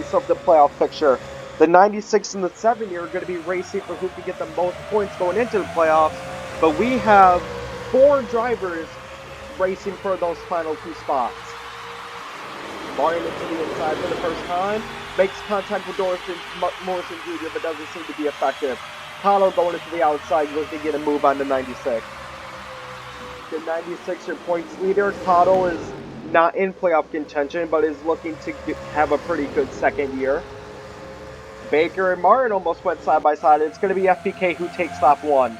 race of the playoff picture. The 96 and the 70 are going to be racing for who can get the most points going into the playoffs, but we have 4 drivers racing for those final 2 spots. Martin into the inside for the first time, makes contact with Morrison Jr., but doesn't seem to be effective. Calder going into the outside, looking to get a move on the 96. The 96 your points leader. Calder is not in playoff contention, but is looking to have a pretty good second year. Baker and Martin almost went side by side. It's going to be FPK who takes lap 1.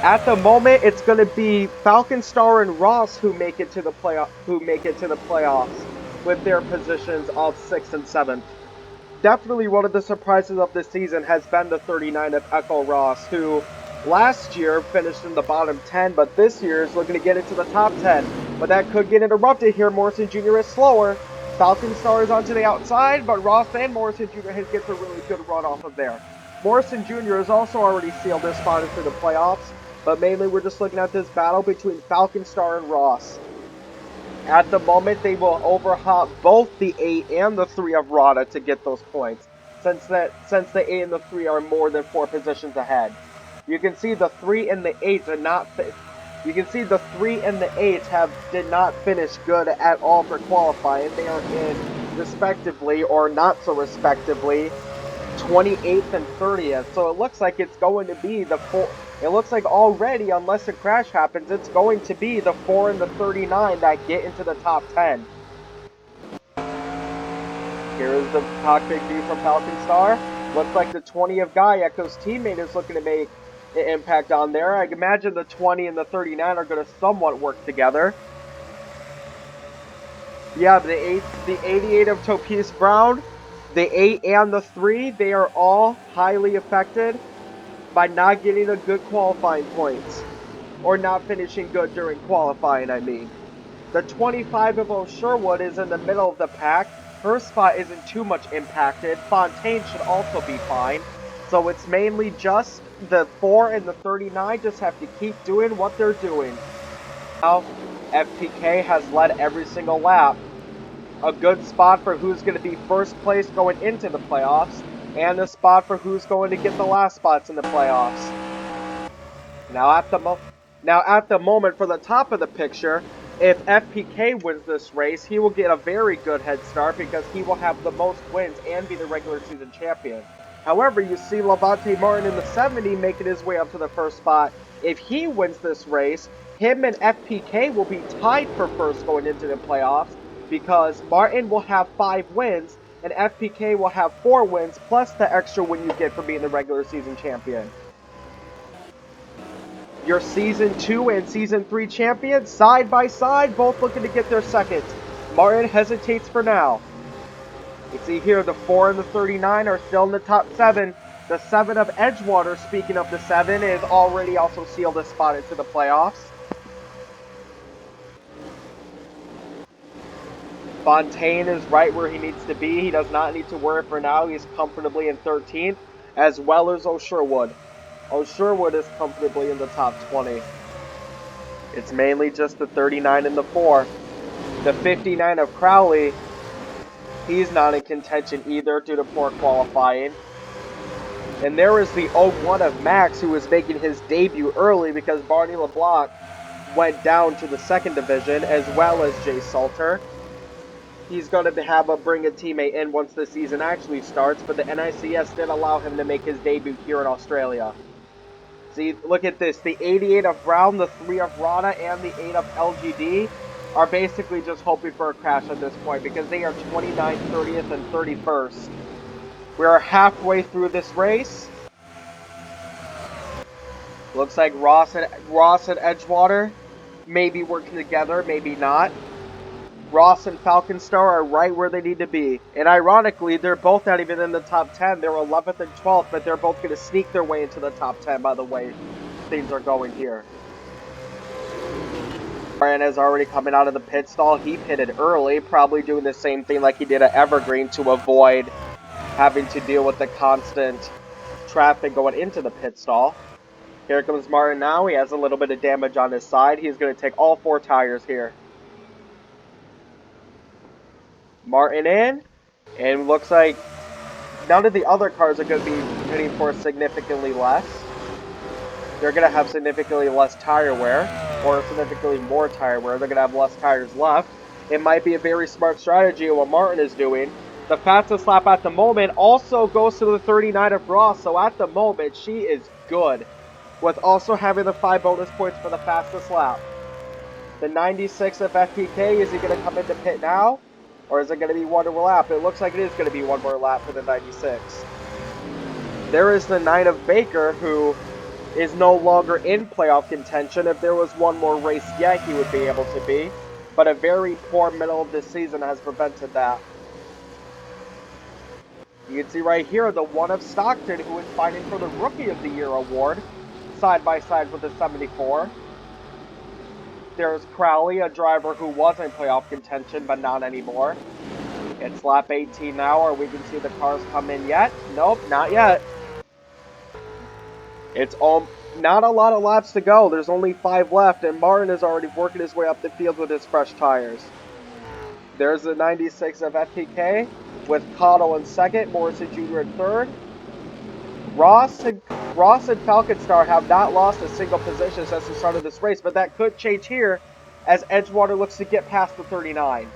At the moment, it's going to be Falcon Star and Ross who make it to the playoffs with their positions of 6th and 7th. Definitely one of the surprises of this season has been the 39 of Echo Ross, who last year finished in the bottom 10, but this year is looking to get into the top 10. But that could get interrupted here. Morrison Jr. is slower. Falcon Star is onto the outside, but Ross and Morrison Jr. gets a really good run off of there. Morrison Jr. has also already sealed his spot into the playoffs, but mainly we're just looking at this battle between Falcon Star and Ross. At the moment, they will overhop both the 8 and the 3 of Rada to get those points, since the 8 and the 3 are more than 4 positions ahead. You can see the 3 and the 8 did not. You can see the 3 and the 8 did not finish good at all for qualifying. They are in respectively, or not so respectively, 28th and 30th. So it looks like it's going to be the 4. It looks like already, unless a crash happens, it's going to be the 4 and the 39 that get into the top 10. Here is the cockpit view from Falcon Star. Looks like the 20 of Guy, Echo's teammate, is looking to make an impact on there. I imagine the 20 and the 39 are going to somewhat work together. Yeah, the 88 of Topise Brown, the 8 and the 3, they are all highly affected by not getting a good qualifying points. Or not finishing good during qualifying, I mean. The 25 of O'Sherwood is in the middle of the pack. Her spot isn't too much impacted. Fontaine should also be fine. So it's mainly just the 4 and the 39 just have to keep doing what they're doing. Now, FPK has led every single lap. A good spot for who's going to be first place going into the playoffs, and a spot for who's going to get the last spots in the playoffs. Now at the moment, for the top of the picture, if FPK wins this race, he will get a very good head start because he will have the most wins and be the regular season champion. However, you see Levante Martin in the 70 making his way up to the first spot. If he wins this race, him and FPK will be tied for first going into the playoffs because Martin will have 5 wins and FPK will have 4 wins plus the extra win you get for being the regular season champion. Your Season 2 and Season 3 champions, side by side, both looking to get their seconds. Martin hesitates for now. You see here, the 4 and the 39 are still in the top 7. The 7 of Edgewater, speaking of the 7, is already also sealed a spot into the playoffs. Fontaine is right where he needs to be. He does not need to worry for now. He's comfortably in 13th, as well as O'Sherwood. O'Sherwood is comfortably in the top 20. It's mainly just the 39 and the 4. The 59 of Crowley, he's not in contention either due to poor qualifying. And there is the 01 of Max, who is making his debut early because Barney LeBlanc went down to the 2nd division, as well as Jay Salter. He's going to bring a teammate in once the season actually starts, but the NICS did allow him to make his debut here in Australia. See, look at this. The 88 of Brown, the 3 of Rana, and the 8 of LGD are basically just hoping for a crash at this point because they are 29th, 30th, and 31st. We are halfway through this race. Looks like Ross and Edgewater may be working together, maybe not. Ross and Falcon Star are right where they need to be. And ironically, they're both not even in the top 10. They're 11th and 12th, but they're both going to sneak their way into the top 10 by the way things are going here. Brian is already coming out of the pit stall. He pitted early, probably doing the same thing like he did at Evergreen to avoid having to deal with the constant traffic going into the pit stall. Here comes Martin now. He has a little bit of damage on his side. He's going to take all 4 tires here. Martin in. And looks like none of the other cars are going to be pitting for significantly less. They're going to have significantly less tire wear, or significantly more tire wear. They're going to have less tires left. It might be a very smart strategy of what Martin is doing. The fastest lap at the moment also goes to the 39 of Ross, so at the moment she is good, with also having the 5 bonus points for the fastest lap. The 96 of FPK, is he going to come into pit now? Or is it going to be one more lap? It looks like it is going to be one more lap for the 96. There is the 9 of Baker, who is no longer in playoff contention. If there was one more race yet, he would be able to be. But a very poor middle of the season has prevented that. You can see right here the 1 of Stockton, who is fighting for the Rookie of the Year award, side by side with the 74. There's Crowley, a driver who was in playoff contention, but not anymore. It's lap 18 now. Are we can see the cars come in yet? Nope, not yet. It's all not a lot of laps to go. There's only 5 left, and Martin is already working his way up the field with his fresh tires. There's the 96 of FPK with Cotto in second, Morrison Jr. in third. Ross and Falconstar have not lost a single position since the start of this race, but that could change here as Edgewater looks to get past the 39.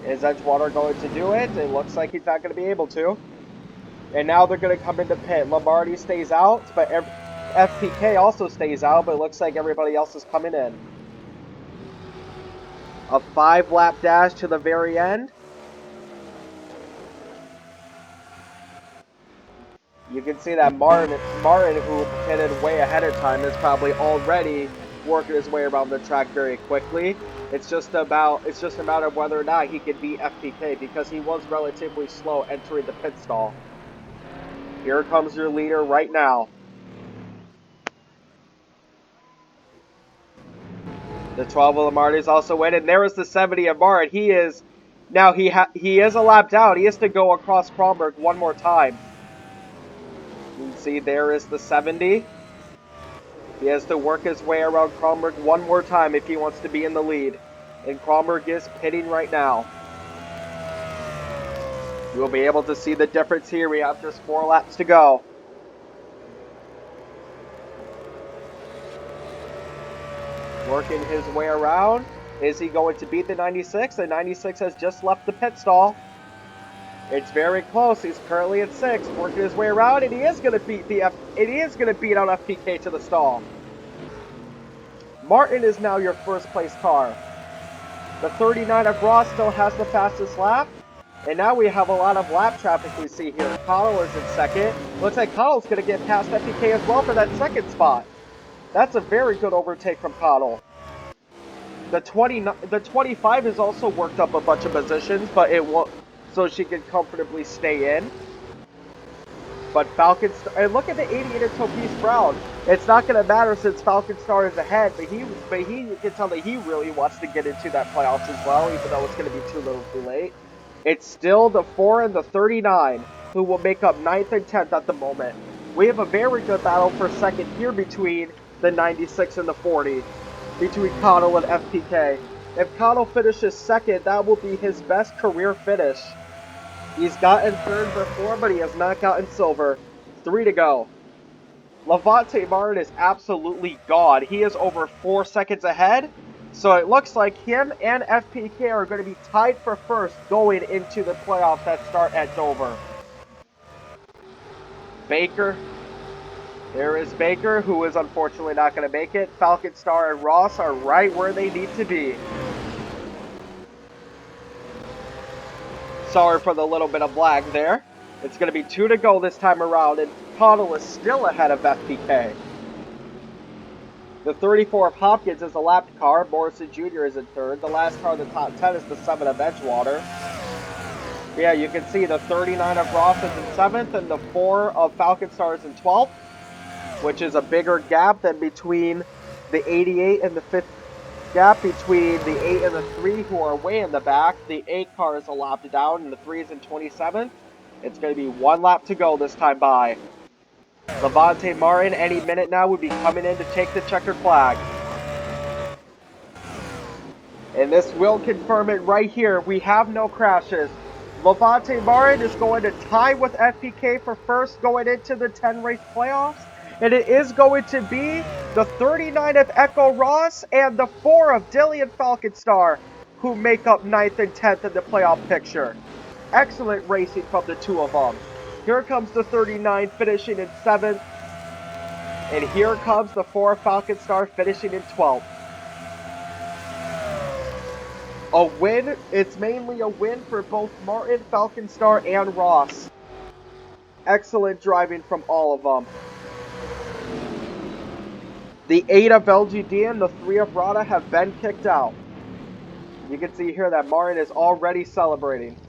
Is Edgewater going to do it? It looks like he's not going to be able to. And now they're going to come into pit. Lombardi stays out, but FPK also stays out, but it looks like everybody else is coming in. A 5-lap dash to the very end. You can see that Martin, who pitted way ahead of time, is probably already working his way around the track very quickly. It's just a matter of whether or not he can beat FPK, because he was relatively slow entering the pit stall. Here comes your leader right now. The 12 of Lamar is also in, and there is the 70 of Martin. He is a lap down. He has to go across Kronberg one more time. You can see there is the 70. He has to work his way around Kronberg one more time if he wants to be in the lead. And Kronberg is pitting right now. You'll be able to see the difference here. We have just 4 laps to go. Working his way around. Is he going to beat the 96? The 96 has just left the pit stall. It's very close. He's currently at 6, working his way around, and he is going to beat out FPK to the stall. Martin is now your first place car. The 39 of Ross still has the fastest lap. And now we have a lot of lap traffic we see here. Cottle is in second. Looks like Cottle's going to get past FPK as well for that second spot. That's a very good overtake from Cottle. The 25 has also worked up a bunch of positions, but it won't, so she can comfortably stay in. But Falconstar, and look at the 88 of Topise Brown. It's not going to matter since Falconstar is ahead, but you can tell that he really wants to get into that playoffs as well, even though it's going to be too little too late. It's still the 4 and the 39 who will make up 9th and 10th at the moment. We have a very good battle for second here between the 96 and the 40, between Cottle and FPK. If Cottle finishes second, that will be his best career finish. He's gotten third before, but he has not gotten silver. 3 to go. Levante Martin is absolutely gone. He is over 4 seconds ahead. So it looks like him and FPK are going to be tied for first going into the playoffs that start at Dover. Baker. There is Baker, who is unfortunately not going to make it. Falconstar and Ross are right where they need to be. Sorry for the little bit of lag there. It's going to be 2 to go this time around, and Cottle is still ahead of FPK. The 34 of Hopkins is a lapped car. Morrison Jr. is in third. The last car in the top 10 is the 7 of Edgewater. Yeah, you can see the 39 of Ross is in 7th, and the 4 of Falconstar is in 12th, which is a bigger gap than between the 88 and the 5th gap between the 8 and the 3, who are way in the back. The 8 car is a lap down, and the 3 is in 27th. It's going to be 1 lap to go this time by. Levante Martin, any minute now, would be coming in to take the checkered flag. And this will confirm it right here. We have no crashes. Levante Marin is going to tie with FPK for first going into the 10 race playoffs. And it is going to be the 39 of Echo Ross and the 4 of Dillian Falconstar who make up 9th and 10th in the playoff picture. Excellent racing from the two of them. Here comes the 39 finishing in 7th. And here comes the 4 Falconstar finishing in 12th. A win, it's mainly a win for both Martin, Falconstar, and Ross. Excellent driving from all of them. The 8 of LGD and the 3 of Rada have been kicked out. You can see here that Martin is already celebrating.